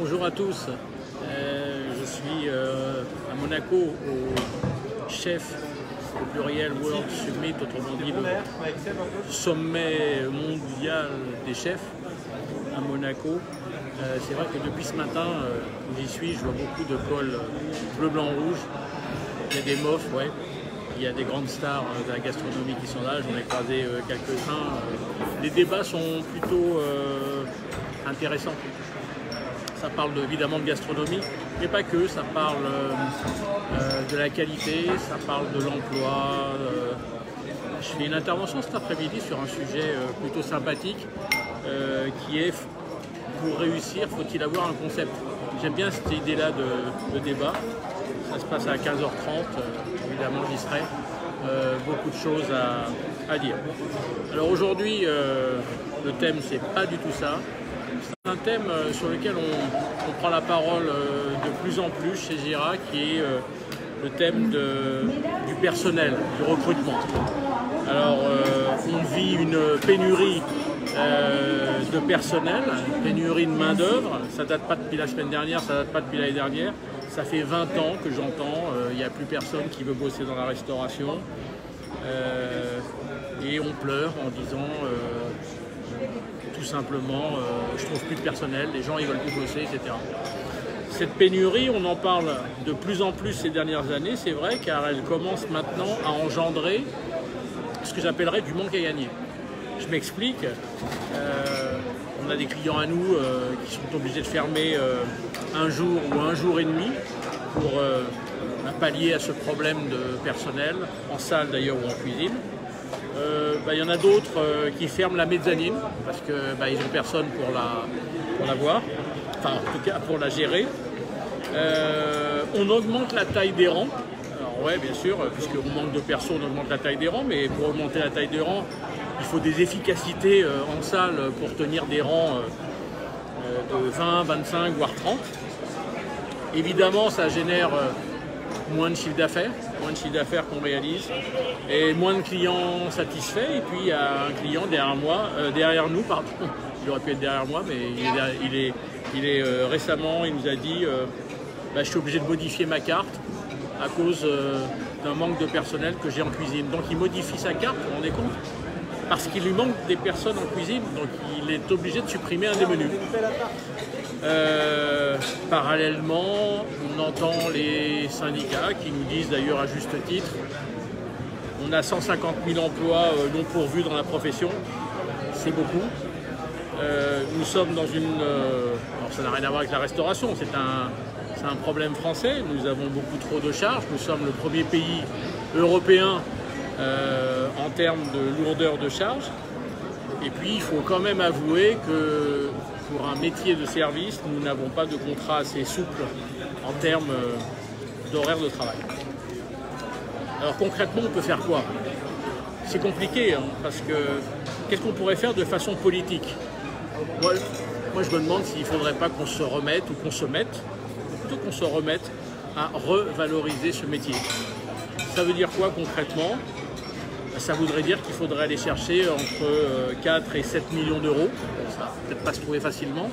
Bonjour à tous, je suis à Monaco au chef au pluriel World Summit, autrement dit le sommet mondial des chefs à Monaco. C'est vrai que depuis ce matin, j'y suis, je vois beaucoup de cols bleu, blanc, rouge. Il y a des mofs, ouais. Il y a des grandes stars de la gastronomie qui sont là, j'en ai croisé quelques-uns. Les débats sont plutôt intéressants. Ça parle évidemment de gastronomie, mais pas que, ça parle de la qualité, ça parle de l'emploi. Je fais une intervention cet après-midi sur un sujet plutôt sympathique qui est pour réussir, faut-il avoir un concept? J'aime bien cette idée-là de débat. Ça se passe à 15h30, évidemment j'y serai. Beaucoup de choses à dire. Alors aujourd'hui, le thème c'est pas du tout ça. C'est un thème sur lequel on prend la parole de plus en plus chez Gira, qui est le thème du personnel, du recrutement. Alors on vit une pénurie de personnel, une pénurie de main d'œuvre. Ça date pas depuis la semaine dernière, ça date pas depuis l'année dernière. Ça fait 20 ans que j'entends, il n'y a plus personne qui veut bosser dans la restauration. Et on pleure en disant tout simplement, je trouve plus de personnel, les gens ils veulent plus bosser, etc. Cette pénurie, on en parle de plus en plus ces dernières années, c'est vrai, car elle commence maintenant à engendrer ce que j'appellerais du manque à gagner. Je m'explique, on a des clients à nous qui sont obligés de fermer un jour ou un jour et demi pour pallier à ce problème de personnel, en salle d'ailleurs ou en cuisine. Il y en a d'autres qui ferment la mezzanine parce qu'ils n'ont personne pour la voir, enfin en tout cas pour la gérer. On augmente la taille des rangs. Alors ouais, bien sûr, puisqu'on manque de perso, on augmente la taille des rangs, mais pour augmenter la taille des rangs, il faut des efficacités en salle pour tenir des rangs de 20, 25, voire 30. Évidemment, ça génère moins de chiffre d'affaires qu'on réalise et moins de clients satisfaits. Et puis il y a un client derrière nous, pardon, il aurait pu être derrière moi, mais il est récemment, il nous a dit je suis obligé de modifier ma carte à cause d'un manque de personnel que j'ai en cuisine. Donc il modifie sa carte, vous vous rendez compte? Parce qu'il lui manque des personnes en cuisine, donc il est obligé de supprimer un des menus. Parallèlement, on entend les syndicats qui nous disent d'ailleurs à juste titre, on a 150 000 emplois non pourvus dans la profession, c'est beaucoup. Nous sommes dans une... alors ça n'a rien à voir avec la restauration, c'est un problème français, nous avons beaucoup trop de charges, nous sommes le premier pays européen en termes de lourdeur de charge. Et puis il faut quand même avouer que pour un métier de service, nous n'avons pas de contrat assez souple en termes d'horaire de travail. Alors concrètement, on peut faire quoi? C'est compliqué, hein, parce que qu'est-ce qu'on pourrait faire de façon politique? Moi, je me demande s'il ne faudrait pas qu'on se remette, ou qu'on se mette, plutôt qu'on se remette à revaloriser ce métier. Ça veut dire quoi concrètement? Ça voudrait dire qu'il faudrait aller chercher entre 4 et 7 millions d'euros, ça va peut-être pas se trouver facilement,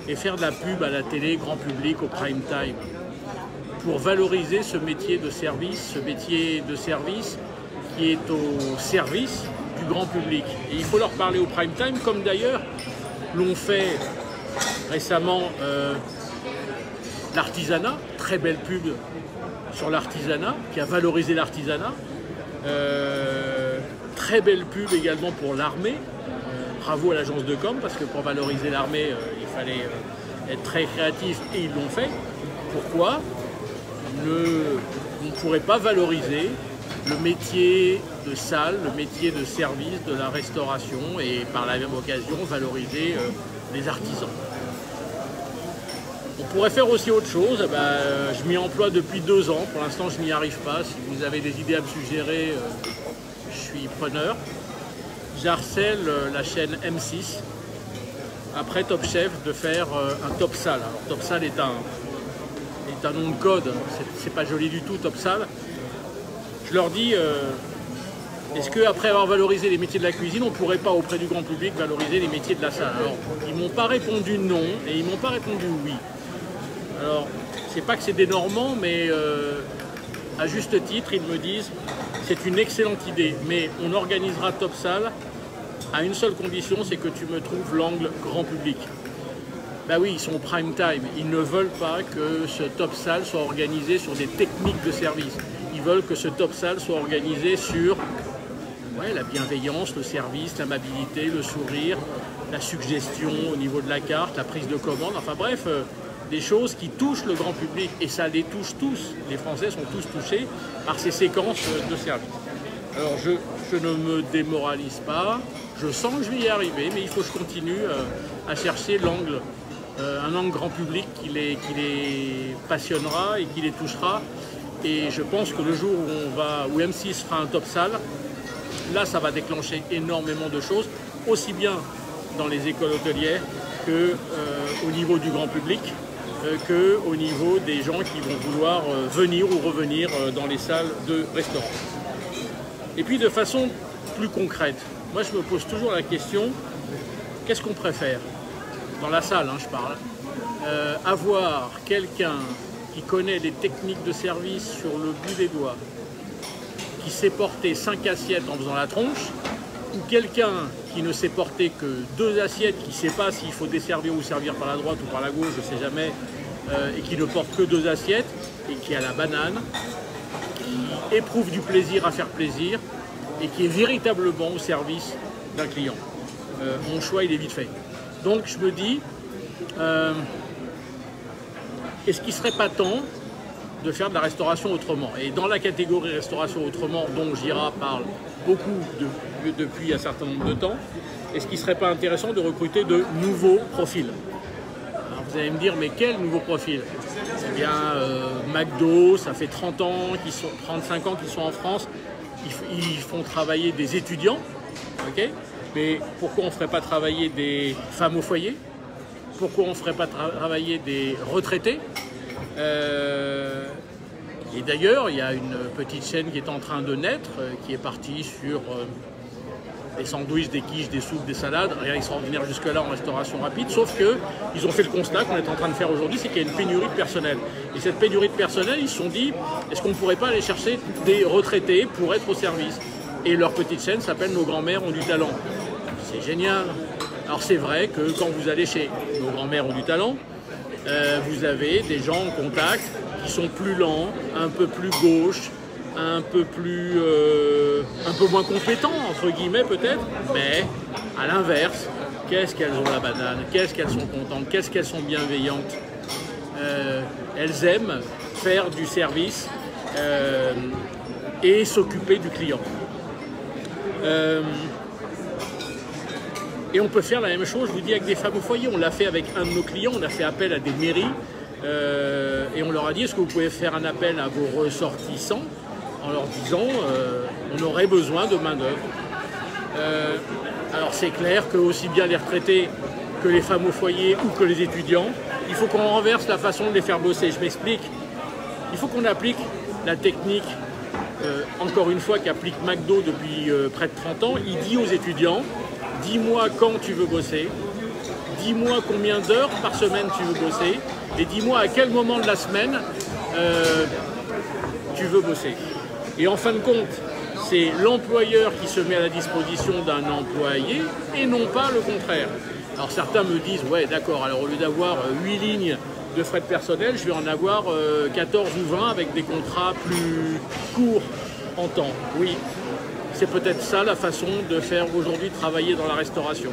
et faire de la pub à la télé, grand public, au prime time, pour valoriser ce métier de service, qui est au service du grand public. Et il faut leur parler au prime time, comme d'ailleurs l'ont fait récemment l'artisanat, très belle pub sur l'artisanat, qui a valorisé l'artisanat. Très belle pub également pour l'armée. Bravo à l'agence de com, parce que pour valoriser l'armée, il fallait être très créatif et ils l'ont fait. Pourquoi on ne pourrait pas valoriser le métier de salle, le métier de service, de la restauration et par la même occasion valoriser les artisans? On pourrait faire aussi autre chose. Je m'y emploie depuis 2 ans. Pour l'instant, je n'y arrive pas. Si vous avez des idées à me suggérer, je suis preneur. J'harcèle la chaîne M6, après Top Chef, de faire un Top Salle. Alors, Top Salle est un nom de code. C'est pas joli du tout, Top Salle. Je leur dis, est-ce qu'après avoir valorisé les métiers de la cuisine, on ne pourrait pas, auprès du grand public, valoriser les métiers de la salle? Alors, ils ne m'ont pas répondu non et ils ne m'ont pas répondu oui. Alors, c'est pas que c'est des Normands, mais à juste titre, ils me disent c'est une excellente idée, mais on organisera Topsail à une seule condition, c'est que tu me trouves l'angle grand public. Ben oui, ils sont au prime time. Ils ne veulent pas que ce Topsail soit organisé sur des techniques de service. Ils veulent que ce Topsail soit organisé sur la bienveillance, le service, l'amabilité, le sourire, la suggestion au niveau de la carte, la prise de commande, enfin bref, des choses qui touchent le grand public. Et ça les touche tous. Les Français sont tous touchés par ces séquences de service. Alors je ne me démoralise pas, je sens que je vais y arriver, mais il faut que je continue à chercher l'angle. Un angle grand public qui les passionnera et qui les touchera. Et je pense que le jour où M6 fera un Topsail, là ça va déclencher énormément de choses, aussi bien dans les écoles hôtelières qu'au niveau du grand public, qu'au niveau des gens qui vont vouloir venir ou revenir dans les salles de restaurant. Et puis de façon plus concrète, moi je me pose toujours la question, qu'est-ce qu'on préfère ? Dans la salle, je parle, avoir quelqu'un qui connaît les techniques de service sur le bout des doigts, qui sait porter 5 assiettes en faisant la tronche, ou quelqu'un qui ne sait porter que 2 assiettes, qui ne sait pas s'il faut desservir ou servir par la droite ou par la gauche, je ne sais jamais, et qui ne porte que 2 assiettes, et qui a la banane, qui éprouve du plaisir à faire plaisir, et qui est véritablement au service d'un client. Mon choix, il est vite fait. Donc je me dis, est-ce qu'il ne serait pas temps de faire de la restauration autrement? Et dans la catégorie restauration autrement, dont Gira parle beaucoup depuis un certain nombre de temps, est-ce qu'il ne serait pas intéressant de recruter de nouveaux profils? Alors vous allez me dire, mais quel nouveau profil? Eh bien, McDo, ça fait 35 ans qu'ils sont en France, ils font travailler des étudiants, ok? Mais pourquoi on ne ferait pas travailler des femmes au foyer? Pourquoi on ne ferait pas travailler des retraités? Et d'ailleurs, il y a une petite chaîne qui est en train de naître, qui est partie sur des sandwichs, des quiches, des soupes, des salades. Rien d'extraordinaire jusque-là en restauration rapide, sauf qu'ils ont fait le constat qu'on est en train de faire aujourd'hui, c'est qu'il y a une pénurie de personnel. Et cette pénurie de personnel, ils se sont dit, est-ce qu'on ne pourrait pas aller chercher des retraités pour être au service? Et leur petite chaîne s'appelle Nos grands-mères ont du talent. C'est génial. Alors c'est vrai que quand vous allez chez Nos grands-mères ont du talent, vous avez des gens en contact qui sont plus lents, un peu plus gauches, un peu moins compétents, entre guillemets peut-être, mais à l'inverse, qu'est-ce qu'elles ont la banane, qu'est-ce qu'elles sont contentes, qu'est-ce qu'elles sont bienveillantes. Elles aiment faire du service et s'occuper du client. Et on peut faire la même chose, je vous dis, avec des femmes au foyer. On l'a fait avec un de nos clients, on a fait appel à des mairies et on leur a dit, est-ce que vous pouvez faire un appel à vos ressortissants en leur disant, on aurait besoin de main-d'œuvre. Alors c'est clair que aussi bien les retraités que les femmes au foyer ou que les étudiants, il faut qu'on renverse la façon de les faire bosser. Je m'explique. Il faut qu'on applique la technique, encore une fois, qu'applique McDo depuis près de 30 ans. Il dit aux étudiants, dis-moi quand tu veux bosser, dis-moi combien d'heures par semaine tu veux bosser, et dis-moi à quel moment de la semaine tu veux bosser. Et en fin de compte, c'est l'employeur qui se met à la disposition d'un employé et non pas le contraire. Alors certains me disent, ouais d'accord, alors au lieu d'avoir 8 lignes de frais de personnel, je vais en avoir 14 ou 20 avec des contrats plus courts en temps. Oui, c'est peut-être ça la façon de faire aujourd'hui travailler dans la restauration.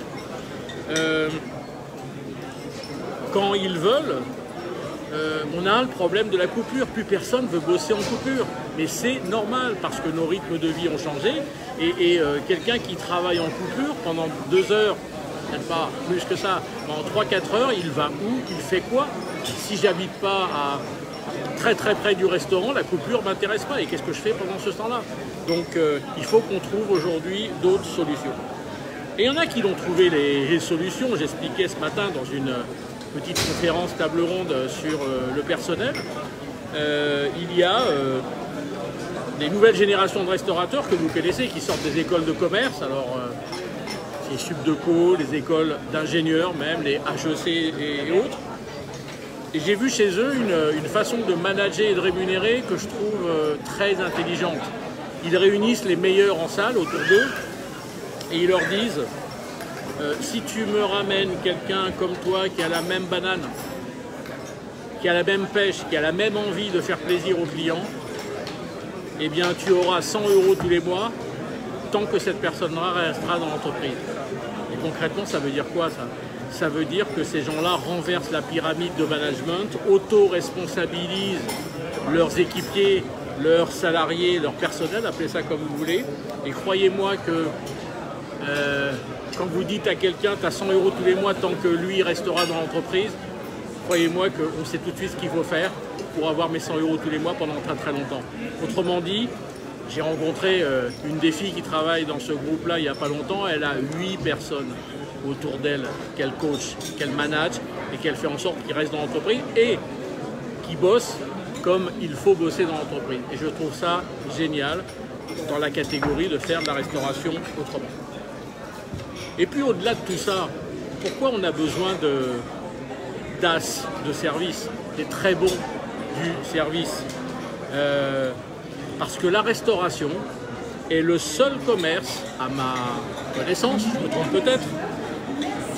Quand ils veulent, on a le problème de la coupure. Plus personne veut bosser en coupure. Mais c'est normal parce que nos rythmes de vie ont changé. Et quelqu'un qui travaille en coupure pendant 2 heures, peut-être pas plus que ça, pendant 3-4 heures, il va où? Il fait quoi? Si j'habite pas très très près du restaurant, la coupure ne m'intéresse pas. Et qu'est-ce que je fais pendant ce temps-là? Donc il faut qu'on trouve aujourd'hui d'autres solutions. Et il y en a qui ont trouvé les solutions. J'expliquais ce matin dans une petite conférence table ronde sur le personnel. Il y a des nouvelles générations de restaurateurs que vous connaissez qui sortent des écoles de commerce. Alors les Subdeco, les écoles d'ingénieurs même, les HEC et autres. Et j'ai vu chez eux une façon de manager et de rémunérer que je trouve très intelligente. Ils réunissent les meilleurs en salle autour d'eux et ils leur disent si tu me ramènes quelqu'un comme toi qui a la même banane, qui a la même pêche, qui a la même envie de faire plaisir aux clients, eh bien tu auras 100 € tous les mois tant que cette personne-là restera dans l'entreprise. Et concrètement, ça veut dire quoi ça? Ça veut dire que ces gens-là renversent la pyramide de management, auto-responsabilisent leurs équipiers, leurs salariés, leur personnel, appelez ça comme vous voulez. Et croyez-moi que quand vous dites à quelqu'un tu as 100 € tous les mois tant que lui restera dans l'entreprise, croyez-moi qu'on sait tout de suite ce qu'il faut faire pour avoir mes 100 € tous les mois pendant très très longtemps. Autrement dit, j'ai rencontré une des filles qui travaille dans ce groupe-là il n'y a pas longtemps, elle a 8 personnes autour d'elle qu'elle coach, qu'elle manage et qu'elle fait en sorte qu'ils restent dans l'entreprise et qui bossent comme il faut bosser dans l'entreprise. Et je trouve ça génial dans la catégorie de faire de la restauration autrement. Et puis au-delà de tout ça, pourquoi on a besoin d'as de service, des très bons du service parce que la restauration est le seul commerce, à ma connaissance, je me trompe peut-être,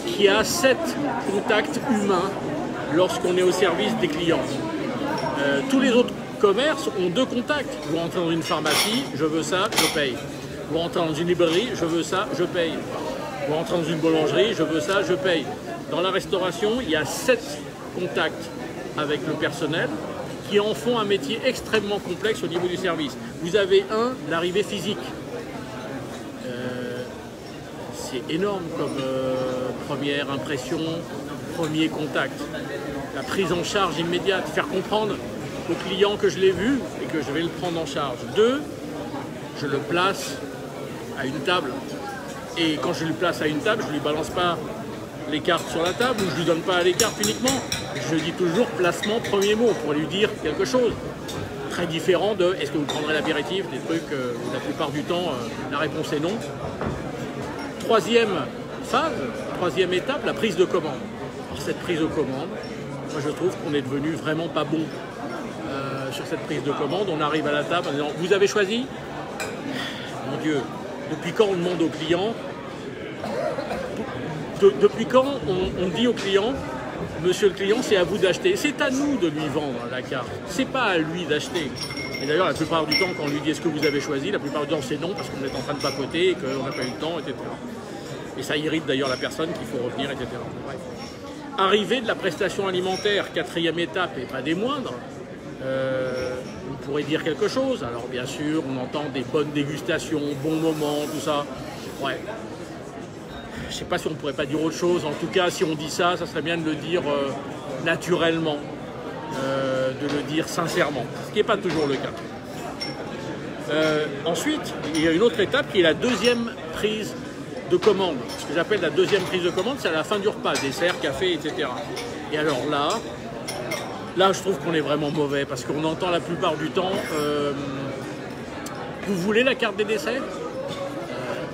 qui a 7 contacts humains lorsqu'on est au service des clients. Tous les autres commerces ont 2 contacts. Vous rentrez dans une pharmacie, je veux ça, je paye. Vous rentrez dans une librairie, je veux ça, je paye. Vous rentrez dans une boulangerie, je veux ça, je paye. Dans la restauration, il y a 7 contacts avec le personnel qui en font un métier extrêmement complexe au niveau du service. Vous avez l'arrivée physique. C'est énorme comme première impression, premier contact. La prise en charge immédiate, faire comprendre au client que je l'ai vu et que je vais le prendre en charge. 2, je le place à une table. Et quand je le place à une table, je ne lui balance pas les cartes sur la table ou je ne lui donne pas les cartes uniquement. Je dis toujours placement premier mot pour lui dire quelque chose. Très différent de est-ce que vous prendrez l'apéritif, des trucs où la plupart du temps la réponse est non. Troisième phase, troisième étape, la prise de commande. Alors, cette prise de commande, moi je trouve qu'on est devenu vraiment pas bon sur cette prise de commande. On arrive à la table en disant vous avez choisi? Mon Dieu, depuis quand on demande au client? Depuis quand on dit au client monsieur le client, c'est à vous d'acheter. C'est à nous de lui vendre la carte. C'est pas à lui d'acheter. Et d'ailleurs, la plupart du temps, quand on lui dit est-ce que vous avez choisi, la plupart du temps c'est non parce qu'on est en train de papoter et qu'on n'a pas eu le temps, etc. Et ça irrite d'ailleurs la personne qu'il faut revenir, etc. Bref. Arrivée de la prestation alimentaire, 4e étape et pas des moindres, on pourrait dire quelque chose. Alors bien sûr, on entend des bonnes dégustations, bons moments, tout ça. Ouais. Je ne sais pas si on ne pourrait pas dire autre chose. En tout cas, si on dit ça, ça serait bien de le dire naturellement, de le dire sincèrement, ce qui n'est pas toujours le cas. Ensuite, il y a une autre étape qui est la deuxième prise de commande. Ce que j'appelle la deuxième prise de commande, c'est à la fin du repas, dessert, café, etc. Et alors là, je trouve qu'on est vraiment mauvais parce qu'on entend la plupart du temps vous voulez la carte des desserts?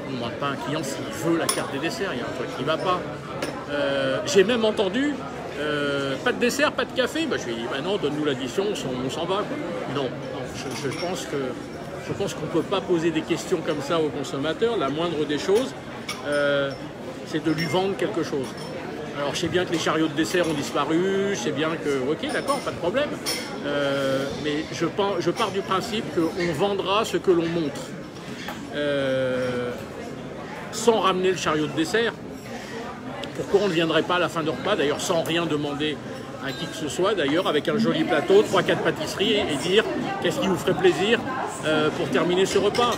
On ne demande pas à un client s'il veut la carte des desserts, il y a un truc qui ne va pas. J'ai même entendu pas de dessert, pas de café. Bah, je lui ai dit bah non, donne-nous l'addition, on s'en va, quoi. Non, je pense qu'on ne peut pas poser des questions comme ça au consommateur. La moindre des choses, c'est de lui vendre quelque chose. Alors je sais bien que les chariots de dessert ont disparu, je sais bien que, ok, d'accord, pas de problème, mais je pars du principe qu'on vendra ce que l'on montre. Sans ramener le chariot de dessert, pourquoi on ne viendrait pas à la fin du repas, d'ailleurs sans rien demander à qui que ce soit, d'ailleurs avec un joli plateau, 3-4 pâtisseries et dire qu'est-ce qui vous ferait plaisir pour terminer ce repas.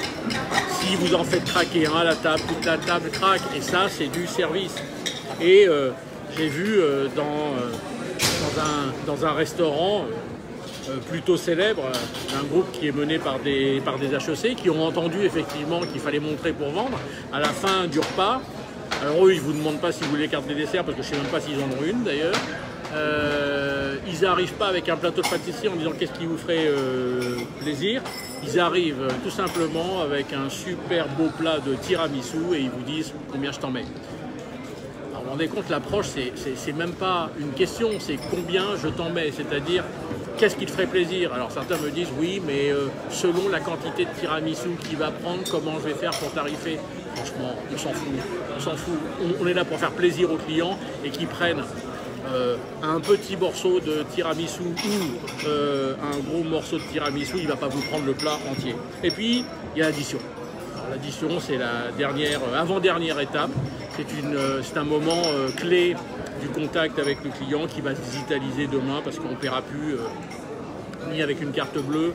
Si vous en faites craquer un à la table, toute la table craque, et ça c'est du service. Et j'ai vu dans un restaurant plutôt célèbre, un groupe qui est mené par des HEC qui ont entendu effectivement qu'il fallait montrer pour vendre. À la fin du repas, alors eux ils ne vous demandent pas si vous voulez carte des desserts parce que je ne sais même pas s'ils en ont une d'ailleurs. Ils n'arrivent pas avec un plateau de pâtisserie en disant qu'est-ce qui vous ferait plaisir. Ils arrivent tout simplement avec un super beau plat de tiramisu et ils vous disent combien je t'en mets. Alors rendez compte, l'approche, c'est même pas une question, c'est combien je t'en mets, c'est-à-dire qu'est-ce qui te ferait plaisir. Alors certains me disent oui, mais selon la quantité de tiramisu qu'il va prendre, comment je vais faire pour tarifer. Franchement, on s'en fout, on s'en fout. On est là pour faire plaisir aux clients et qu'ils prennent un petit morceau de tiramisu ou un gros morceau de tiramisu, il ne va pas vous prendre le plat entier. Et puis, il y a l'addition. L'addition, c'est la dernière, avant-dernière étape. C'est un moment clé du contact avec le client qui va se digitaliser demain parce qu'on ne paiera plus ni avec une carte bleue,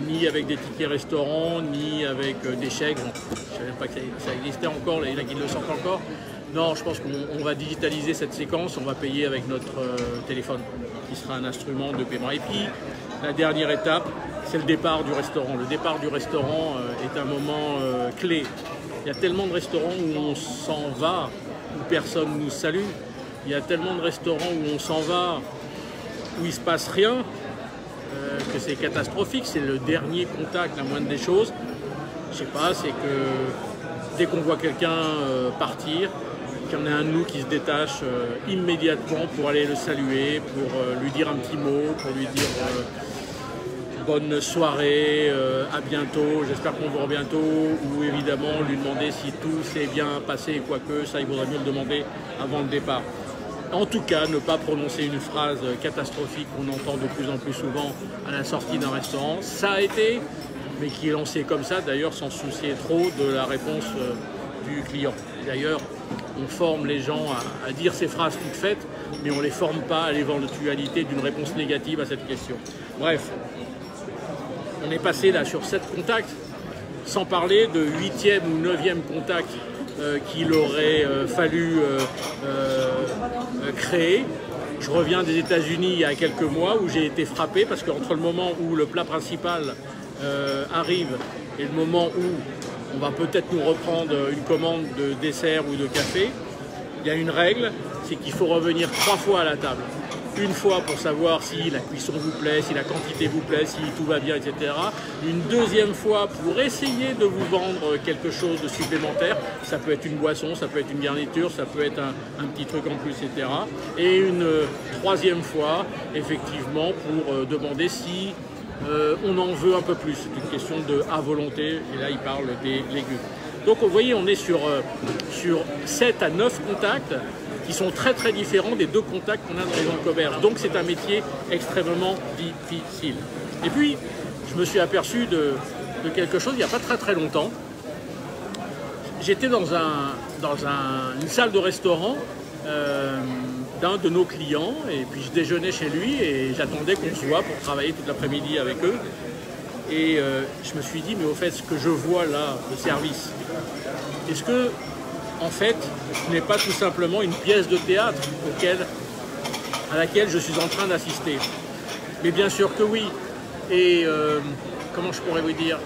ni avec des tickets restaurants, ni avec des chèques. Bon, je ne savais pas que ça existait encore, il y en a qui le sortent encore. Non, je pense qu'on va digitaliser cette séquence, on va payer avec notre téléphone, qui sera un instrument de paiement. Et puis, la dernière étape, c'est le départ du restaurant. Le départ du restaurant est un moment clé. Il y a tellement de restaurants où on s'en va, où personne nous salue. Il y a tellement de restaurants où on s'en va, où il ne se passe rien, que c'est catastrophique. C'est le dernier contact, la moindre des choses. Je sais pas, c'est que dès qu'on voit quelqu'un partir, qu'il y en a un de nous qui se détache immédiatement pour aller le saluer, pour lui dire un petit mot, pour lui dire bonne soirée, à bientôt, j'espère qu'on vous revoit bientôt, ou évidemment lui demander si tout s'est bien passé, quoique ça il vaudrait mieux le demander avant le départ. En tout cas, ne pas prononcer une phrase catastrophique qu'on entend de plus en plus souvent à la sortie d'un restaurant. Ça a été, mais qui est lancé comme ça, d'ailleurs sans se soucier trop de la réponse du client. D'ailleurs, on forme les gens à dire ces phrases toutes faites, mais on ne les forme pas à l'éventualité d'une réponse négative à cette question. Bref, on est passé là sur 7 contacts, sans parler de 8e ou 9e contact qu'il aurait fallu créer. Je reviens des États-Unis il y a quelques mois où j'ai été frappé parce qu'entre le moment où le plat principal arrive et le moment où on va peut-être nous reprendre une commande de dessert ou de café, il y a une règle, c'est qu'il faut revenir 3 fois à la table. Une fois pour savoir si la cuisson vous plaît, si la quantité vous plaît, si tout va bien, etc. Une deuxième fois pour essayer de vous vendre quelque chose de supplémentaire. Ça peut être une boisson, ça peut être une garniture, ça peut être un petit truc en plus, etc. Et une troisième fois, effectivement, pour demander si on en veut un peu plus. C'est une question de à volonté, et là il parle des légumes. Donc vous voyez, on est sur 7 à 9 contacts qui sont très très différents des 2 contacts qu'on a dans les commerces. Donc c'est un métier extrêmement difficile. Et puis, je me suis aperçu de quelque chose il n'y a pas très très longtemps. J'étais dans une salle de restaurant d'un de nos clients, et puis je déjeunais chez lui et j'attendais qu'on se voit pour travailler toute l'après-midi avec eux. Et je me suis dit, mais au fait, ce que je vois là, le service, est-ce que, en fait, ce n'est pas tout simplement une pièce de théâtre à laquelle je suis en train d'assister? Mais bien sûr que oui. Et comment je pourrais vous dire,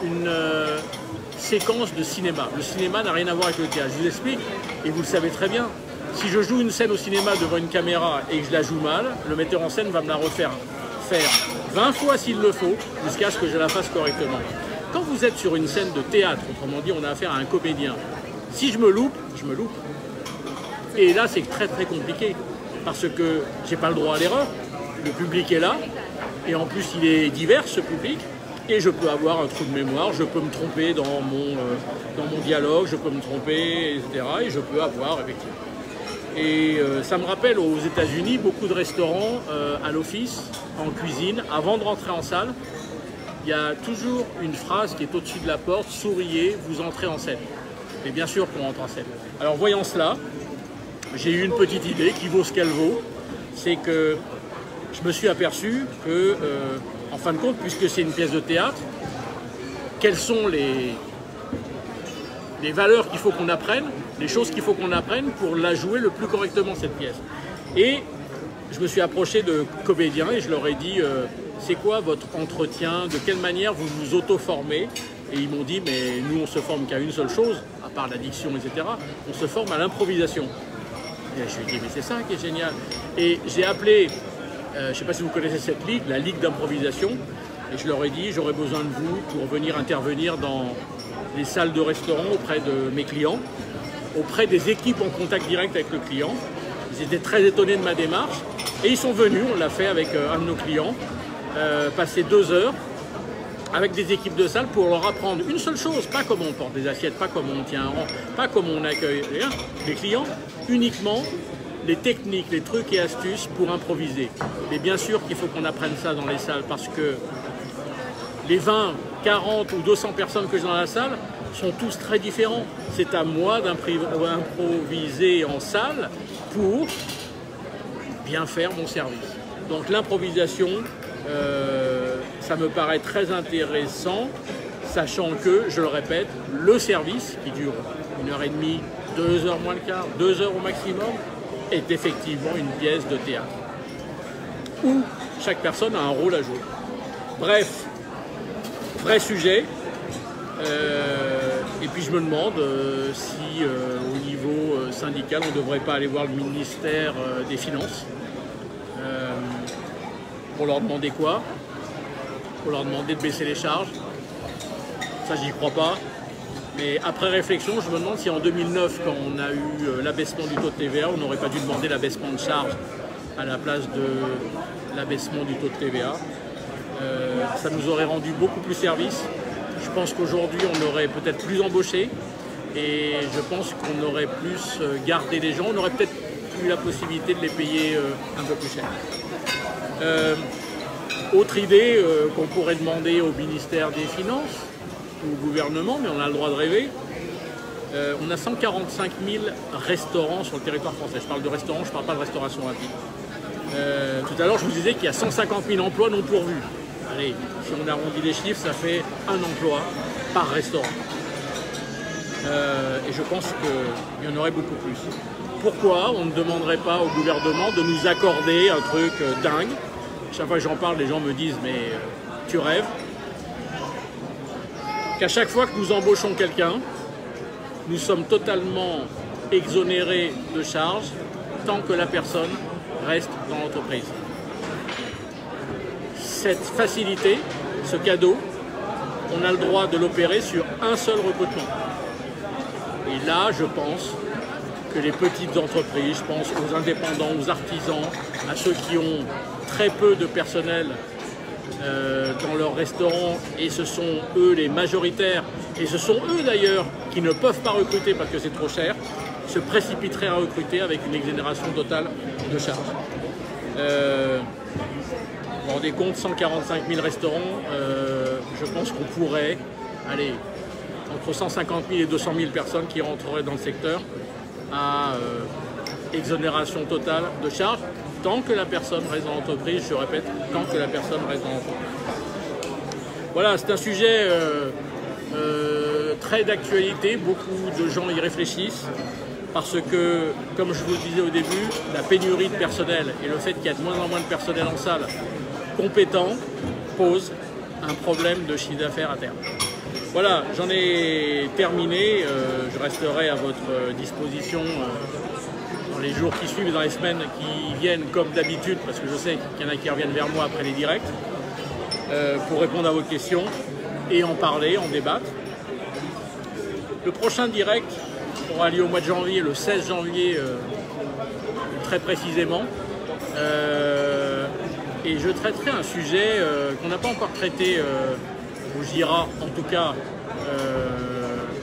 une séquence de cinéma. Le cinéma n'a rien à voir avec le théâtre. Je vous explique, et vous le savez très bien. Si je joue une scène au cinéma devant une caméra et que je la joue mal, le metteur en scène va me la refaire faire 20 fois s'il le faut, jusqu'à ce que je la fasse correctement. Quand vous êtes sur une scène de théâtre, autrement dit, on a affaire à un comédien. Si je me loupe, je me loupe. Et là, c'est très très compliqué, parce que j'ai pas le droit à l'erreur. Le public est là, et en plus, il est divers, ce public, et je peux avoir un trou de mémoire, je peux me tromper dans mon dialogue, je peux me tromper, etc. Et je peux avoir, effectivement. Et ça me rappelle aux États-Unis beaucoup de restaurants à l'office, en cuisine, avant de rentrer en salle. Il y a toujours une phrase qui est au-dessus de la porte, souriez, vous entrez en scène. Et bien sûr qu'on rentre en scène. Alors voyant cela, j'ai eu une petite idée qui vaut ce qu'elle vaut. C'est que je me suis aperçu que, en fin de compte, puisque c'est une pièce de théâtre, quelles sont les valeurs qu'il faut qu'on apprenne, les choses qu'il faut qu'on apprenne pour la jouer le plus correctement, cette pièce. Et je me suis approché de comédiens et je leur ai dit c'est quoi votre entretien, de quelle manière vous vous auto-formez? Et ils m'ont dit mais nous on se forme qu'à une seule chose, à part l'addiction, etc. On se forme à l'improvisation. Et je lui ai dit mais c'est ça qui est génial. Et j'ai appelé, je ne sais pas si vous connaissez cette ligue, la ligue d'improvisation, et je leur ai dit j'aurais besoin de vous pour venir intervenir dans les salles de restaurant auprès de mes clients. auprès des équipes en contact direct avec le client. Ils étaient très étonnés de ma démarche et ils sont venus, on l'a fait avec un de nos clients, passer 2 heures avec des équipes de salle pour leur apprendre une seule chose, pas comment on porte des assiettes, pas comment on tient un rang, pas comment on accueille les clients, uniquement les techniques, les trucs et astuces pour improviser. Mais bien sûr qu'il faut qu'on apprenne ça dans les salles parce que les 20, 40 ou 200 personnes que j'ai dans la salle sont tous très différents. C'est à moi d'improviser en salle pour bien faire mon service. Donc l'improvisation, ça me paraît très intéressant, sachant que, je le répète, le service, qui dure 1h30, 2 heures moins le quart, 2 heures au maximum, est effectivement une pièce de théâtre, où chaque personne a un rôle à jouer. Bref, vrai sujet, et puis je me demande si au niveau syndical, on ne devrait pas aller voir le ministère des Finances, pour leur demander quoi? Pour leur demander de baisser les charges. Ça, j'y crois pas. Mais après réflexion, je me demande si en 2009, quand on a eu l'abaissement du taux de TVA, on n'aurait pas dû demander l'abaissement de charges à la place de l'abaissement du taux de TVA. Ça nous aurait rendu beaucoup plus service. Je pense qu'aujourd'hui, on aurait peut-être plus embauché et je pense qu'on aurait plus gardé les gens. On aurait peut-être eu la possibilité de les payer un peu plus cher. Autre idée qu'on pourrait demander au ministère des Finances, ou au gouvernement, mais on a le droit de rêver, on a 145 000 restaurants sur le territoire français. Je parle de restaurants, je ne parle pas de restauration rapide. Tout à l'heure, je vous disais qu'il y a 150 000 emplois non pourvus. Allez, si on arrondit les chiffres, ça fait un emploi par restaurant. Et je pense qu'il y en aurait beaucoup plus. Pourquoi on ne demanderait pas au gouvernement de nous accorder un truc dingue? Chaque fois que j'en parle, les gens me disent « mais tu rêves ». Qu'à chaque fois que nous embauchons quelqu'un, nous sommes totalement exonérés de charges tant que la personne reste dans l'entreprise. Cette facilité, ce cadeau, on a le droit de l'opérer sur un seul recrutement. Et là, je pense que les petites entreprises, je pense aux indépendants, aux artisans, à ceux qui ont très peu de personnel dans leur restaurant, et ce sont eux les majoritaires, et ce sont eux d'ailleurs qui ne peuvent pas recruter parce que c'est trop cher, se précipiteraient à recruter avec une exonération totale de charges. Vous vous rendez compte, 145 000 restaurants, je pense qu'on pourrait, aller entre 150 000 et 200 000 personnes qui rentreraient dans le secteur à exonération totale de charges, tant que la personne reste dans l'entreprise, je répète, tant que la personne reste dans l'entreprise. Voilà, c'est un sujet très d'actualité, beaucoup de gens y réfléchissent, parce que, comme je vous le disais au début, la pénurie de personnel et le fait qu'il y a de moins en moins de personnel en salle compétent pose un problème de chiffre d'affaires à terme. Voilà, j'en ai terminé, je resterai à votre disposition dans les jours qui suivent et dans les semaines qui viennent comme d'habitude, parce que je sais qu'il y en a qui reviennent vers moi après les directs, pour répondre à vos questions et en parler, en débattre. Le prochain direct aura lieu au mois de janvier, le 16 janvier très précisément, et je traiterai un sujet qu'on n'a pas encore traité au Gira, en tout cas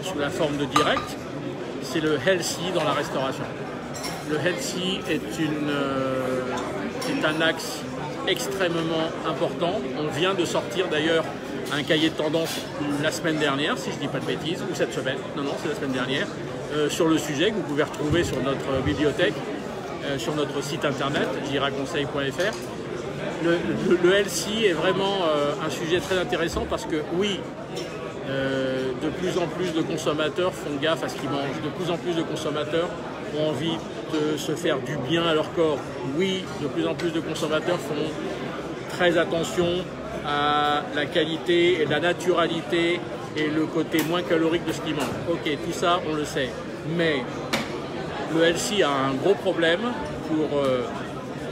sous la forme de direct, c'est le healthy dans la restauration. Le healthy est un axe extrêmement important. On vient de sortir d'ailleurs un cahier de tendance la semaine dernière, si je ne dis pas de bêtises, ou cette semaine, non, c'est la semaine dernière, sur le sujet que vous pouvez retrouver sur notre bibliothèque, sur notre site internet, giraconseil.fr. Le healthy est vraiment un sujet très intéressant parce que oui, de plus en plus de consommateurs font gaffe à ce qu'ils mangent, de plus en plus de consommateurs ont envie de se faire du bien à leur corps. Oui, de plus en plus de consommateurs font très attention à la qualité et la naturalité et le côté moins calorique de ce qu'ils mangent. Ok, tout ça, on le sait. Mais le healthy a un gros problème pour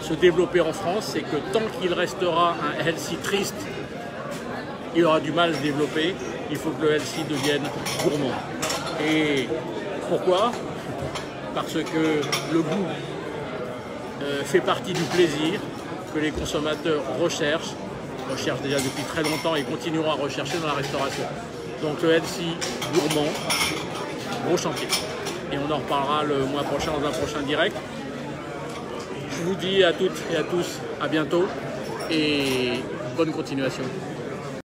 se développer en France, c'est que tant qu'il restera un healthy triste, il aura du mal à se développer. Il faut que le healthy devienne gourmand. Et pourquoi ? parce que le goût fait partie du plaisir que les consommateurs recherchent déjà depuis très longtemps et continueront à rechercher dans la restauration. Donc le healthy gourmand, gros chantier. Et on en reparlera le mois prochain dans un prochain direct. Je vous dis à toutes et à tous à bientôt et bonne continuation.